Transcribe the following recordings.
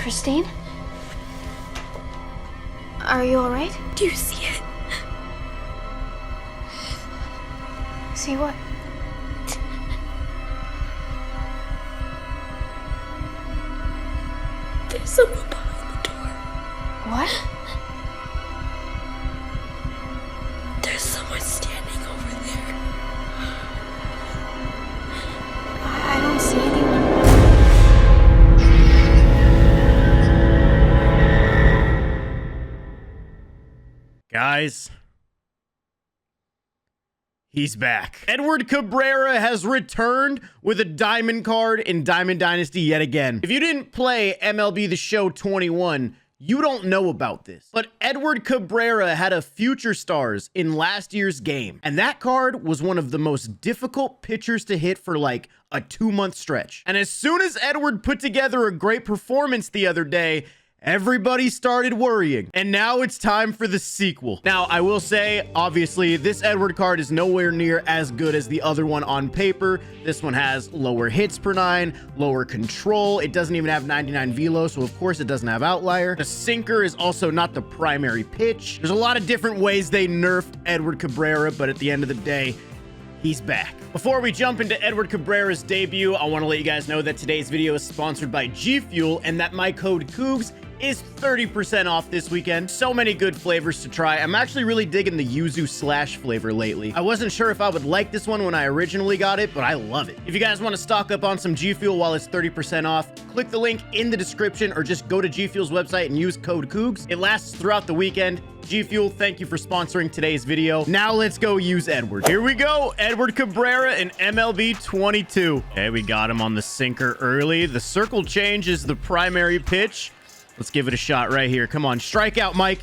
Christine? Are you alright? Do you see it? See what? There's someone behind the door. What? There's someone standing over there. I don't see anyone. Guys, he's back. Edward Cabrera has returned with a diamond card in Diamond Dynasty yet again. If you didn't play MLB The Show 21, you don't know about this. But Edward Cabrera had a Future Stars in last year's game. And that card was one of the most difficult pitchers to hit for like a 2-month stretch. And as soon as Edward put together a great performance the other day, everybody started worrying, and now it's time for the sequel. Now, I will say, obviously, this Edward card is nowhere near as good as the other one on paper. This one has lower hits per 9, lower control. It doesn't even have 99 velo, so of course it doesn't have outlier. The sinker is also not the primary pitch. There's a lot of different ways they nerfed Edward Cabrera, but at the end of the day, he's back. Before we jump into Edward Cabrera's debut, I want to let you guys know that today's video is sponsored by G Fuel and that my code COOGS is 30% off this weekend. So many good flavors to try. I'm actually really digging the yuzu slash flavor lately. I wasn't sure if I would like this one when I originally got it, but I love it. If you guys want to stock up on some G Fuel while it's 30% off, click the link in the description or just go to G Fuel's website and use code COOGS. It lasts throughout the weekend. G Fuel, thank you for sponsoring today's video. Now let's go use Edward. Here we go. Edward Cabrera in MLB 22. Okay, we got him on the sinker early. The circle change is the primary pitch. Let's give it a shot right here. Come on, strike out, Mike.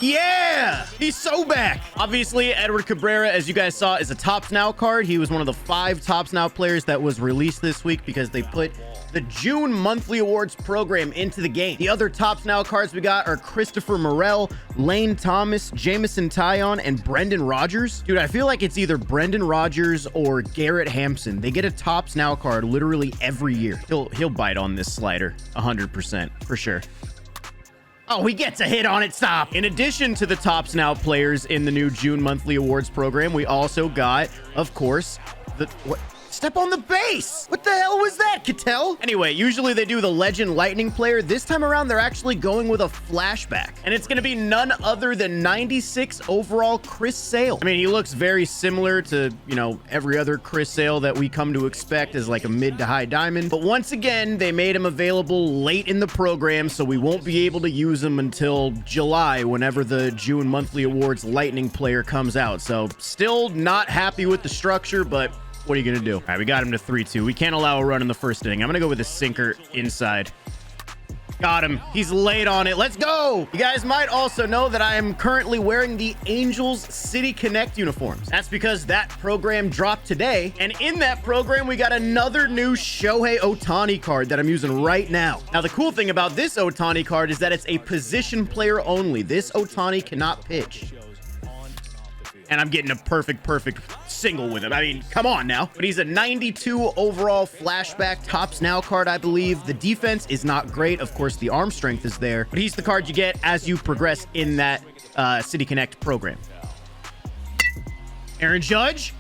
Yeah, he's so back. Obviously, Edward Cabrera, as you guys saw, is a Tops Now card. He was one of the 5 Tops Now players that was released this week because they put the June monthly awards program into the game. The other Tops Now cards we got are Christopher Morel, Lane Thomas, Jamison Tyon, and Brendan Rodgers. Dude, I feel like it's either Brendan Rodgers or Garrett Hampson. They get a Tops Now card literally every year. He'll bite on this slider 100% for sure. Oh, he gets a hit on it. Stop. In addition to the Tops Now players in the new June monthly awards program, we also got, of course, what? Step on the base. What the hell was that, Cattell? Anyway, usually they do the Legend Lightning player. This time around, they're actually going with a flashback. And it's going to be none other than 96 overall Chris Sale. I mean, he looks very similar to, you know, every other Chris Sale that we come to expect as like a mid to high diamond. But once again, they made him available late in the program, so we won't be able to use him until July, whenever the June monthly awards Lightning player comes out. So still not happy with the structure, but what are you going to do? All right, we got him to 3-2. We can't allow a run in the first inning. I'm going to go with a sinker inside. Got him. He's late on it. Let's go. You guys might also know that I am currently wearing the Angels City Connect uniforms. That's because that program dropped today. And in that program, we got another new Shohei Ohtani card that I'm using right now. Now, the cool thing about this Ohtani card is that it's a position player only. This Ohtani cannot pitch. And I'm getting a perfect single with him. I mean, come on now. But he's a 92 overall flashback Tops Now card, I believe. The defense is not great. Of course, the arm strength is there. But he's the card you get as you progress in that City Connect program. Aaron Judge.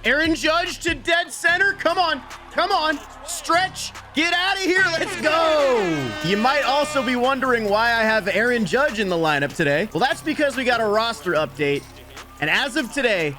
Aaron Judge to dead center. Come on. Come on. Stretch. Get out of here. Let's go. You might also be wondering why I have Aaron Judge in the lineup today. Well, that's because we got a roster update. And as of today,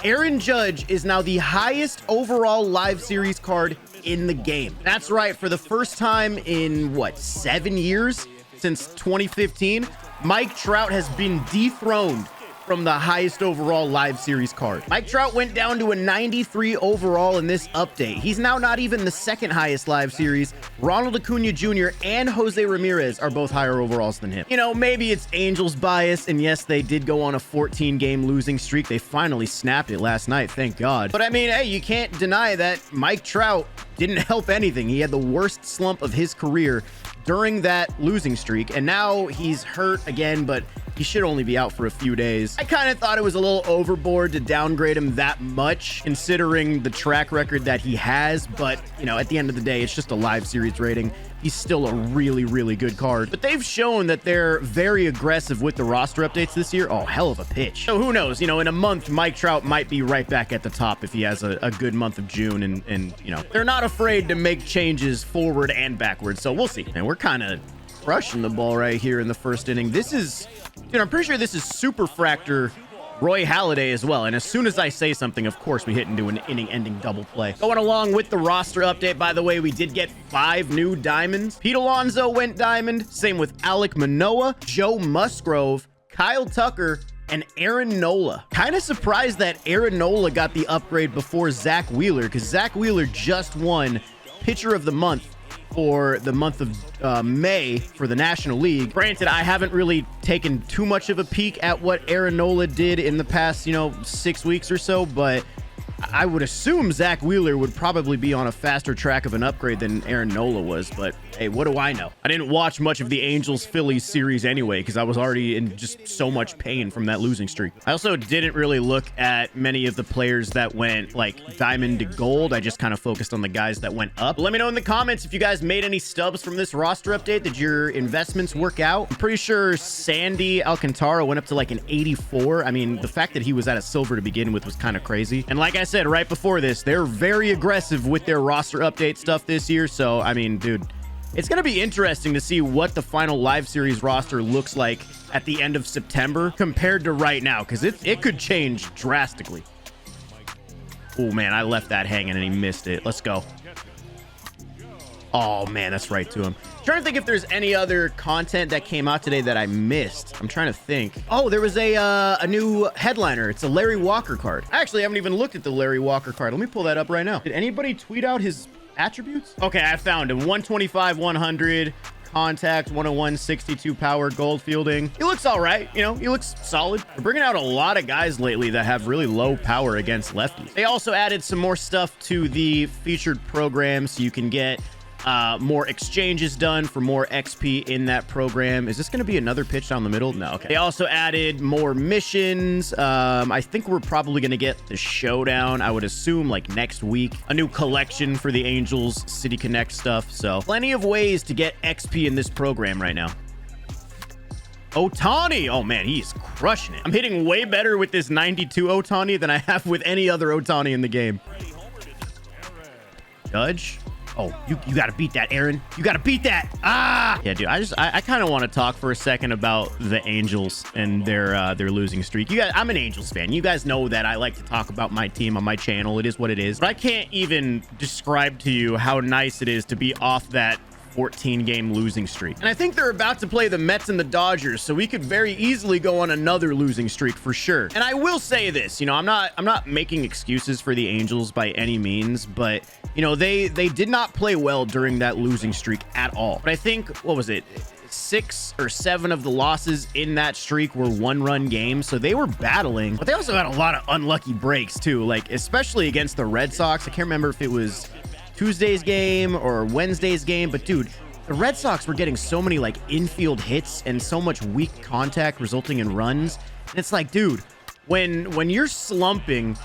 Aaron Judge is now the highest overall live series card in the game. That's right. For the first time in, what, 7 years? Since 2015, Mike Trout has been dethroned from the highest overall live series card. Mike Trout went down to a 93 overall in this update. He's now not even the second highest live series. Ronald Acuna Jr. and Jose Ramirez are both higher overalls than him. You know, maybe it's Angels bias, and yes, they did go on a 14-game losing streak. They finally snapped it last night, thank God. But I mean, hey, you can't deny that Mike Trout didn't help anything. He had the worst slump of his career during that losing streak, and now he's hurt again, but He should only be out for a few days. I kind of thought it was a little overboard to downgrade him that much, considering the track record that he has. But, you know, at the end of the day, it's just a live series rating. He's still a really, really good card. But they've shown that they're very aggressive with the roster updates this year. Oh, hell of a pitch. So who knows? You know, in a month, Mike Trout might be right back at the top if he has a good month of June. And you know, they're not afraid to make changes forward and backwards. So we'll see. And we're kind of crushing the ball right here in the first inning. This is, dude, I'm pretty sure this is Super Fractor Roy Halladay as well. And as soon as I say something, of course, we hit into an inning-ending double play. Going along with the roster update, by the way, we did get 5 new diamonds. Pete Alonso went diamond. Same with Alek Manoah, Joe Musgrove, Kyle Tucker, and Aaron Nola. Kind of surprised that Aaron Nola got the upgrade before Zach Wheeler, because Zach Wheeler just won Pitcher of the Month for the month of May for the National League. Granted, I haven't really taken too much of a peek at what Aaron Nola did in the past, you know, 6 weeks or so, but I would assume Zach Wheeler would probably be on a faster track of an upgrade than Aaron Nola was, but hey, what do I know? I didn't watch much of the Angels-Phillies series anyway because I was already in just so much pain from that losing streak. I also didn't really look at many of the players that went like diamond to gold. I just kind of focused on the guys that went up. But let me know in the comments if you guys made any stubs from this roster update. Did your investments work out? I'm pretty sure Sandy Alcantara went up to like an 84. I mean, the fact that he was at a silver to begin with was kind of crazy. And like I said right before this, they're very aggressive with their roster update stuff this year. So, I mean, dude, it's going to be interesting to see what the final live series roster looks like at the end of September compared to right now, because it could change drastically. Oh, man, I left that hanging and he missed it. Let's go. Oh, man, that's right to him. I'm trying to think if there's any other content that came out today that I missed. I'm trying to think. Oh, there was a new headliner. It's a Larry Walker card. I actually haven't even looked at the Larry Walker card. Let me pull that up right now. Did anybody tweet out his attributes? Okay, I found him. 125, 100, contact, 101, 62 power, gold fielding. He looks all right. You know, he looks solid. We're bringing out a lot of guys lately that have really low power against lefties. They also added some more stuff to the featured program so you can get more exchanges done for more XP in that program. Is this going to be another pitch down the middle? No. Okay. They also added more missions. I think we're probably going to get the showdown, I would assume, like next week. A new collection for the Angels City Connect stuff. So plenty of ways to get XP in this program right now. Ohtani. Oh, man, he's crushing it. I'm hitting way better with this 92 Ohtani than I have with any other Ohtani in the game. Judge. Oh, you got to beat that, Aaron. You got to beat that. Ah! Yeah, dude, I kind of want to talk for a second about the Angels and their losing streak. You guys, I'm an Angels fan. You guys know that I like to talk about my team on my channel. It is what it is. But I can't even describe to you how nice it is to be off that 14-game losing streak. And I think they're about to play the Mets and the Dodgers, so we could very easily go on another losing streak for sure. And I will say this, you know, I'm not making excuses for the Angels by any means, but you know, they did not play well during that losing streak at all. But I think, what was it? 6 or 7 of the losses in that streak were 1-run games, so they were battling, but they also had a lot of unlucky breaks too, like especially against the Red Sox. I can't remember if it was Tuesday's game or Wednesday's game, but dude, the Red Sox were getting so many like infield hits and so much weak contact resulting in runs. And it's like, dude, when you're slumping,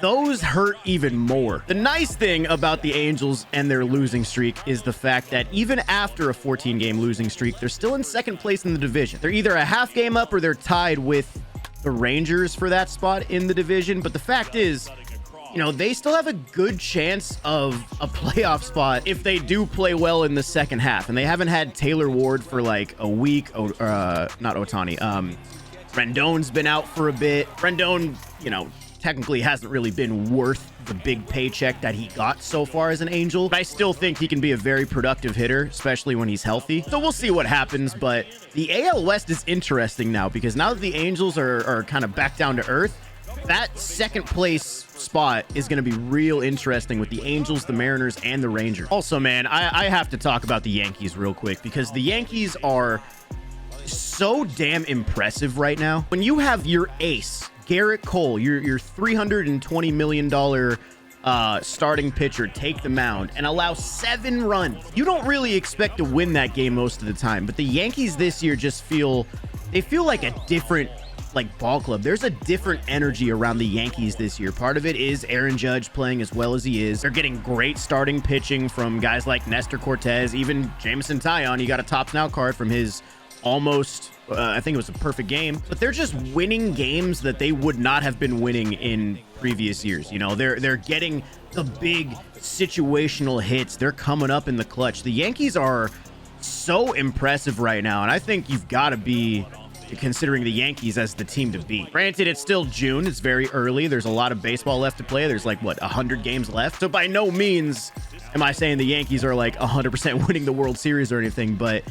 those hurt even more. The nice thing about the Angels and their losing streak is the fact that even after a 14-game losing streak, they're still in second place in the division. They're either a half game up or they're tied with the Rangers for that spot in the division. But the fact is, you know, they still have a good chance of a playoff spot if they do play well in the second half. And they haven't had Taylor Ward for like a week. Not Ohtani. Rendon's been out for a bit. Rendon, you know, technically hasn't really been worth the big paycheck that he got so far as an Angel. But I still think he can be a very productive hitter, especially when he's healthy. So we'll see what happens. But the AL West is interesting now because now that the Angels are kind of back down to earth, that second place spot is going to be real interesting with the Angels, the Mariners, and the Rangers. Also, man, I have to talk about the Yankees real quick because the Yankees are so damn impressive right now. When you have your ace, Garrett Cole, your $320 million starting pitcher, take the mound and allow 7 runs, you don't really expect to win that game most of the time. But the Yankees this year just feel they feel like a different like ball club. There's a different energy around the Yankees this year. Part of it is Aaron Judge playing as well as he is. They're getting great starting pitching from guys like Nestor Cortez, even Jameson Taillon. He got a Tops Now card from his almost I think it was a perfect game, but they're just winning games that they would not have been winning in previous years. You know, they're getting the big situational hits. They're coming up in the clutch. The Yankees are so impressive right now, and I think you've got to be considering the Yankees as the team to beat. Granted, it's still June. It's very early. There's a lot of baseball left to play. There's like, what, 100 games left? So by no means am I saying the Yankees are like 100% winning the World Series or anything, but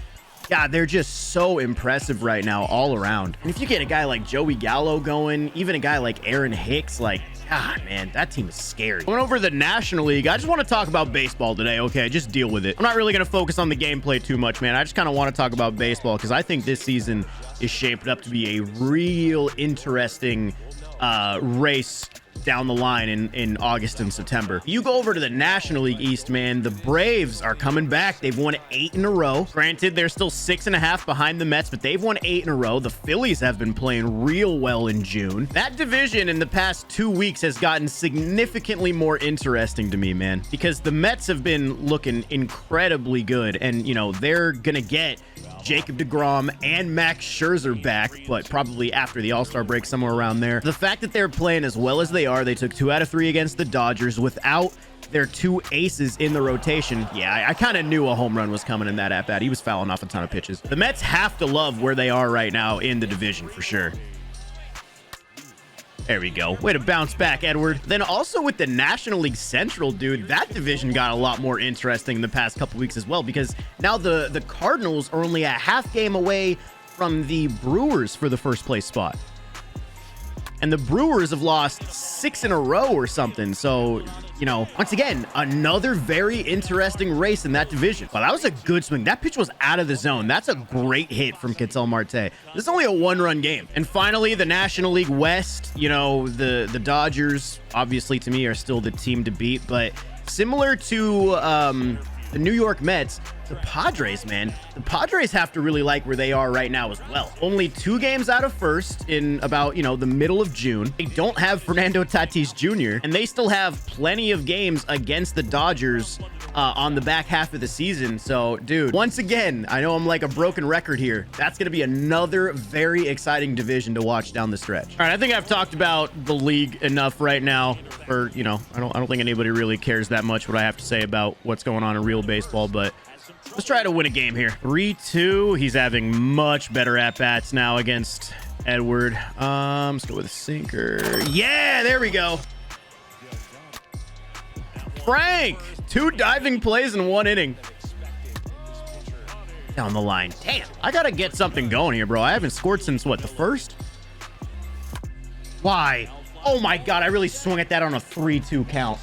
yeah, they're just so impressive right now all around. And if you get a guy like Joey Gallo going, even a guy like Aaron Hicks, like, God, man, that team is scary. Going over to the National League, I just want to talk about baseball today, okay? Just deal with it. I'm not really going to focus on the gameplay too much, man. I just kind of want to talk about baseball because I think this season is shaped up to be a real interesting race down the line in August and September. You go over to the National League East, man, the Braves are coming back. They've won 8 in a row. Granted, they're still 6.5 behind the Mets, but they've won 8 in a row. The Phillies have been playing real well in June. That division in the past 2 weeks has gotten significantly more interesting to me, man, because the Mets have been looking incredibly good, and, you know, they're gonna get Jacob deGrom and Max Scherzer back, but probably after the All-Star break, somewhere around there. The fact that they're playing as well as they are, they took 2 out of 3 against the Dodgers without their 2 aces in the rotation. Yeah, I kind of knew a home run was coming in that at-bat. He was fouling off a ton of pitches. The Mets have to love where they are right now in the division for sure. There we go. Way to bounce back, Edward. Then also with the National League Central, dude, that division got a lot more interesting in the past couple weeks as well, because now the Cardinals are only a half game away from the Brewers for the first place spot. And the Brewers have lost 6 in a row or something. So, you know, once again, another very interesting race in that division. Well, that was a good swing. That pitch was out of the zone. That's a great hit from Ketel Marte. This is only a 1-run game. And finally, the National League West, you know, the Dodgers, obviously to me, are still the team to beat. But similar to the New York Mets, the Padres, man, the Padres have to really like where they are right now as well. Only 2 games out of first in about, you know, the middle of June. They don't have Fernando Tatis Jr., and they still have plenty of games against the Dodgers on the back half of the season. So, dude, once again, I know I'm like a broken record here. That's going to be another very exciting division to watch down the stretch. All right, I think I've talked about the league enough right now. Or, you know, I don't think anybody really cares that much what I have to say about what's going on in real baseball, but let's try to win a game here. 3-2. He's having much better at-bats now against Edward. Let's go with a sinker. Yeah, there we go. Frank, 2 diving plays in 1 inning. Down the line. Damn, I gotta get something going here, bro. I haven't scored since, what, the first? Why? Oh my God, I really swung at that on a 3-2 count.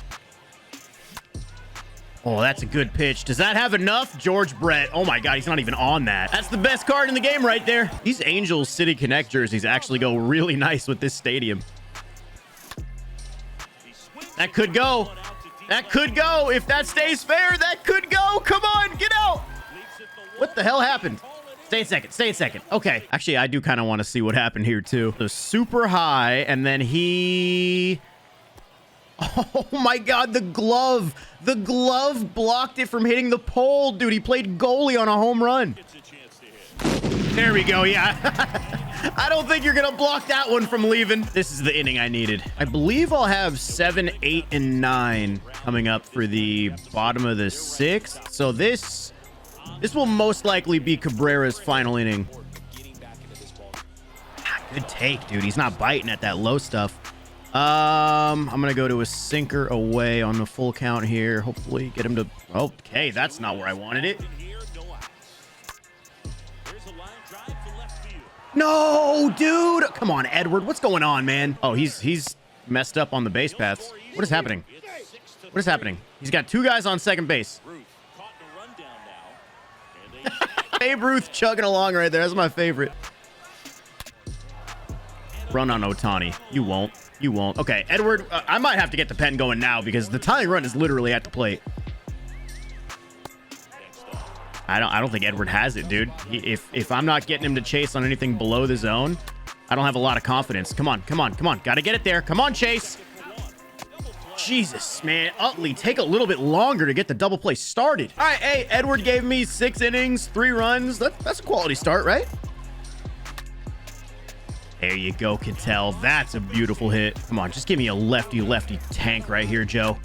Oh, that's a good pitch. Does that have enough? George Brett. Oh my God, he's not even on that. That's the best card in the game right there. These Angels City Connect jerseys actually go really nice with this stadium. That could go. That could go. If that stays fair, that could go. Come on, get out. What the hell happened? Stay in second. Stay in second. Okay. Actually, I do kind of want to see what happened here too. So super high, and then he... Oh my God, the glove blocked it from hitting the pole. Dude, he played goalie on a home run. There we go. Yeah. I don't think you're going to block that one from leaving. This is the inning I needed. I believe I'll have 7, 8, and 9 coming up for the bottom of the 6th. So this will most likely be Cabrera's final inning. Good take, dude. He's not biting at that low stuff. I'm gonna go to a sinker away on the full count here. Hopefully get him to... Okay, that's not where I wanted it. No, dude. Come on, Edward. What's going on, man? Oh, he's messed up on the base paths. What is happening? What is happening? He's got 2 guys on second base. Babe Ruth chugging along right there. That's my favorite. Run on Ohtani. You won't. You won't. Okay, Edward, I might have to get the pen going now because the tying run is literally at the plate. I don't think Edward has it, dude. If I'm not getting him to chase on anything below the zone, I don't have a lot of confidence. Come on, come on, come on. Got to get it there. Come on, Chase. Jesus, man. Utley, take a little bit longer to get the double play started. All right, hey, Edward gave me 6 innings, 3 runs. That's a quality start, right? There you go, Cattell. That's a beautiful hit. Come on, just give me a lefty tank right here, Joe.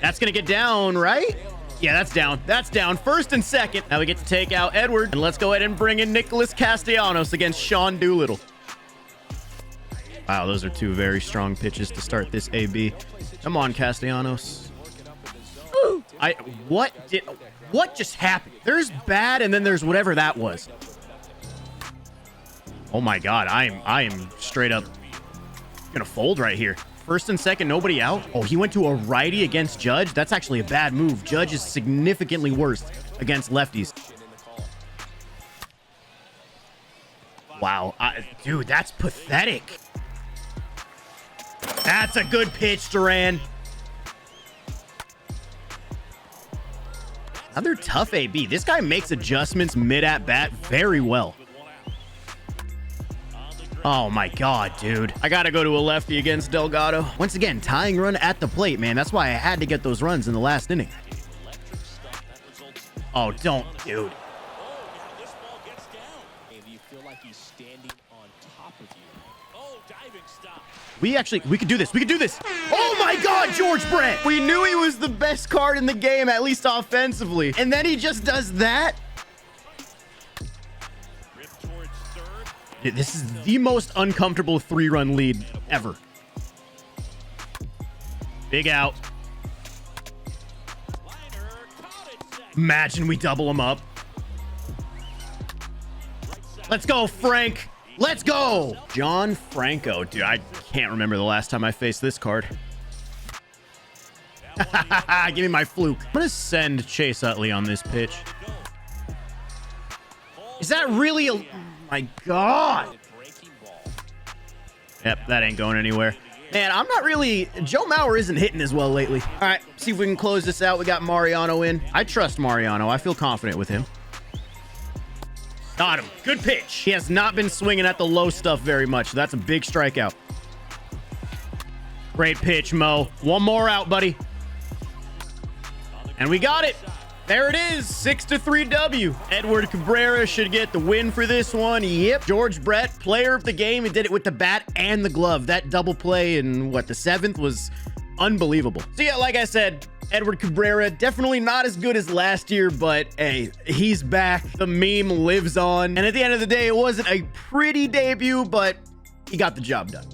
That's going to get down, right? Yeah, that's down. That's down. First and second. Now we get to take out Edward. And let's go ahead and bring in Nicholas Castellanos against Sean Doolittle. Wow, those are 2 very strong pitches to start this AB. Come on, Castellanos. What just happened? There's bad, and then there's whatever that was. Oh my God, I am straight up gonna fold right here. First and second, nobody out. Oh, he went to a righty against Judge. That's actually a bad move. Judge is significantly worse against lefties. Wow, dude, that's pathetic. That's a good pitch, Duran. Another tough AB. This guy makes adjustments mid-at-bat very well. Oh my God, dude. I gotta go to a lefty against Delgado. Once again, tying run at the plate, man. That's why I had to get those runs in the last inning. Oh, don't, dude. We could do this. We could do this. Oh my God, George Brett. We knew he was the best card in the game, at least offensively. And then he just does that. This is the most uncomfortable 3-run lead ever. Big out. Imagine we double him up. Let's go, Frank. Let's go. John Franco. Dude, I can't remember the last time I faced this card. Give me my fluke. I'm going to send Chase Utley on this pitch. Is that really a... Oh my God. Yep, that ain't going anywhere. Man, I'm not really... Joe Mauer isn't hitting as well lately. All right, see if we can close this out. We got Mariano in. I trust Mariano. I feel confident with him. Got him. Good pitch. He has not been swinging at the low stuff very much. So that's a big strikeout. Great pitch, Mo. One more out, buddy. And we got it. There it is. 6-3 W. Edward Cabrera should get the win for this one. Yep. George Brett, player of the game. He did it with the bat and the glove. That double play in, what, the 7th was unbelievable. So, yeah, like I said, Edward Cabrera, definitely not as good as last year, but hey, he's back. The meme lives on. And at the end of the day, it wasn't a pretty debut, but he got the job done.